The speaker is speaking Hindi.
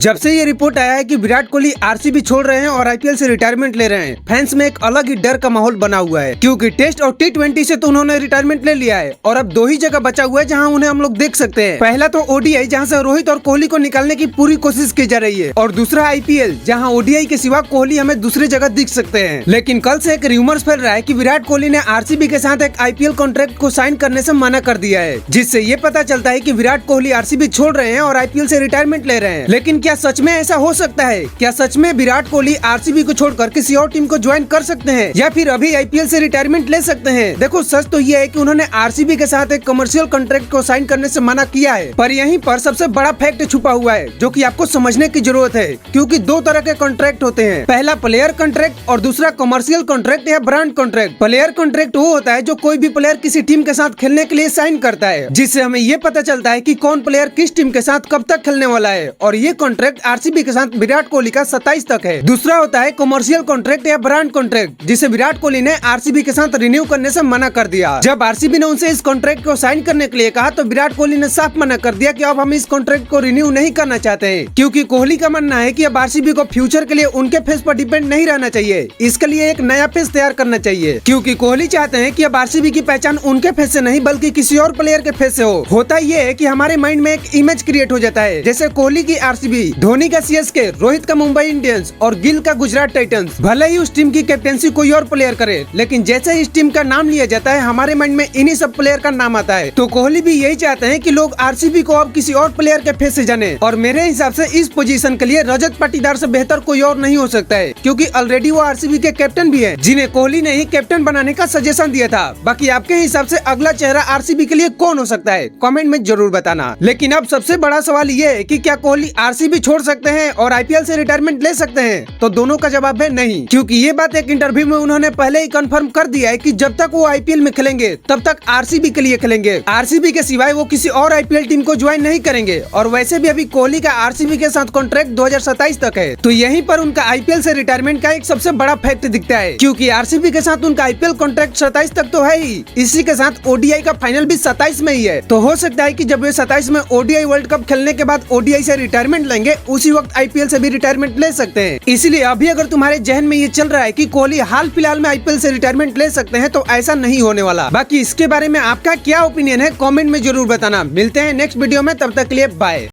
जब से ये रिपोर्ट आया है कि विराट कोहली आरसीबी छोड़ रहे हैं और आईपीएल से रिटायरमेंट ले रहे हैं, फैंस में एक अलग ही डर का माहौल बना हुआ है। क्योंकि टेस्ट और T20 से तो उन्होंने रिटायरमेंट ले लिया है और अब दो ही जगह बचा हुआ है जहां उन्हें हम लोग देख सकते हैं। पहला तो ओडीआई जहां से रोहित और कोहली को निकालने की पूरी कोशिश की जा रही है, और दूसरा आईपीएल जहां ओडीआई के सिवा कोहली हमें दूसरी जगह दिख सकते हैं। लेकिन कल से एक रूमर्स फैल रहा है कि विराट कोहली ने आरसीबी के साथ एक आईपीएल कॉन्ट्रैक्ट को साइन करने से मना कर दिया है, जिससे ये पता चलता है कि विराट कोहली आरसीबी छोड़ रहे हैं और आईपीएल से रिटायरमेंट ले रहे हैं। लेकिन क्या सच में ऐसा हो सकता है? क्या सच में विराट कोहली आरसीबी को छोड़कर किसी और टीम को ज्वाइन कर सकते हैं या फिर अभी आईपीएल से रिटायरमेंट ले सकते हैं? देखो, सच तो ये है कि उन्होंने आरसीबी के साथ एक कमर्शियल कॉन्ट्रैक्ट को साइन करने से मना किया है, पर यहीं पर सबसे बड़ा फैक्ट छुपा हुआ है जो कि आपको समझने की जरूरत है। क्योंकि दो तरह के कॉन्ट्रैक्ट होते हैं, पहला प्लेयर कॉन्ट्रैक्ट और दूसरा कमर्शियल कॉन्ट्रैक्ट या ब्रांड कॉन्ट्रैक्ट। प्लेयर कॉन्ट्रैक्ट वो होता है जो कोई भी प्लेयर किसी टीम के साथ खेलने के लिए साइन करता है, जिससे हमें ये पता चलता है कि कौन प्लेयर किस टीम के साथ कब तक खेलने वाला है, और ये कॉन्ट्रैक्ट आरसीबी के साथ विराट कोहली का 27 तक है। दूसरा होता है कमर्शियल कॉन्ट्रैक्ट या ब्रांड कॉन्ट्रैक्ट, जिसे विराट कोहली ने आरसीबी के साथ रिन्यू करने से मना कर दिया। जब आरसीबी ने उनसे इस कॉन्ट्रैक्ट को साइन करने के लिए कहा तो विराट कोहली ने साफ मना कर दिया कि अब हम इस कॉन्ट्रैक्ट को रिन्यू नहीं करना चाहते हैं, क्योंकि कोहली का मानना है कि अब आरसीबी को फ्यूचर के लिए उनके फेस पर डिपेंड नहीं रहना चाहिए, इसके लिए एक नया फेस तैयार करना चाहिए। क्योंकि कोहली चाहते हैं कि अब आरसीबी की पहचान उनके फेस से नहीं बल्कि किसी और प्लेयर के फेस से हो। होता ये है कि हमारे माइंड में एक इमेज क्रिएट हो जाता है, जैसे कोहली की आरसीबी, धोनी का सीएसके, रोहित का मुंबई इंडियंस और गिल का गुजरात टाइटंस। भले ही उस टीम की कैप्टेंसी कोई और प्लेयर करे, लेकिन जैसे इस टीम का नाम लिया जाता है हमारे माइंड में इन्हीं सब प्लेयर का नाम आता है। तो कोहली भी यही चाहते हैं कि लोग आरसीबी को अब किसी और प्लेयर के फेस से जाने, और मेरे हिसाब से इस पोजीशन के लिए रजत पाटीदार से बेहतर कोई और नहीं हो सकता है, क्योंकि ऑलरेडी वो आरसीबी के कैप्टन भी है, जिन्हें कोहली ने ही कैप्टन बनाने का सजेशन दिया था। बाकी आपके हिसाब से अगला चेहरा आरसीबी के लिए कौन हो सकता है, कमेंट में जरूर बताना। लेकिन अब सबसे बड़ा सवाल ये है कि क्या कोहली आरसीबी छोड़ सकते हैं और आईपीएल से रिटायरमेंट ले सकते हैं? तो दोनों का जवाब है नहीं, क्योंकि ये बात एक इंटरव्यू में उन्होंने पहले ही कंफर्म कर दिया है कि जब तक वो आईपीएल में खेलेंगे तब तक आरसीबी के लिए खेलेंगे। आरसीबी के सिवाय वो किसी और आईपीएल टीम को ज्वाइन नहीं करेंगे, और वैसे भी अभी कोहली का आरसीबी के साथ कॉन्ट्रैक्ट 2027 तक है। तो यहीं पर उनका आईपीएल से रिटायरमेंट का एक सबसे बड़ा फैक्ट दिखता है, क्योंकि आरसीबी के साथ उनका आईपीएल कॉन्ट्रैक्ट 27 तक तो है ही, इसी के साथ ओडीआई का फाइनल भी 27 में ही है। तो हो सकता है कि जब वे 27 में ओडीआई वर्ल्ड कप खेलने के बाद ओडीआई से रिटायरमेंट लेंगे, उसी वक्त आईपीएल से भी रिटायरमेंट ले सकते हैं। इसलिए अभी अगर तुम्हारे जहन में ये चल रहा है कि कोहली हाल फिलहाल में आईपीएल से रिटायरमेंट ले सकते हैं, तो ऐसा नहीं होने वाला। बाकी इसके बारे में आपका क्या ओपिनियन है, कमेंट में जरूर बताना। मिलते हैं नेक्स्ट वीडियो में, तब तक के लिए बाय।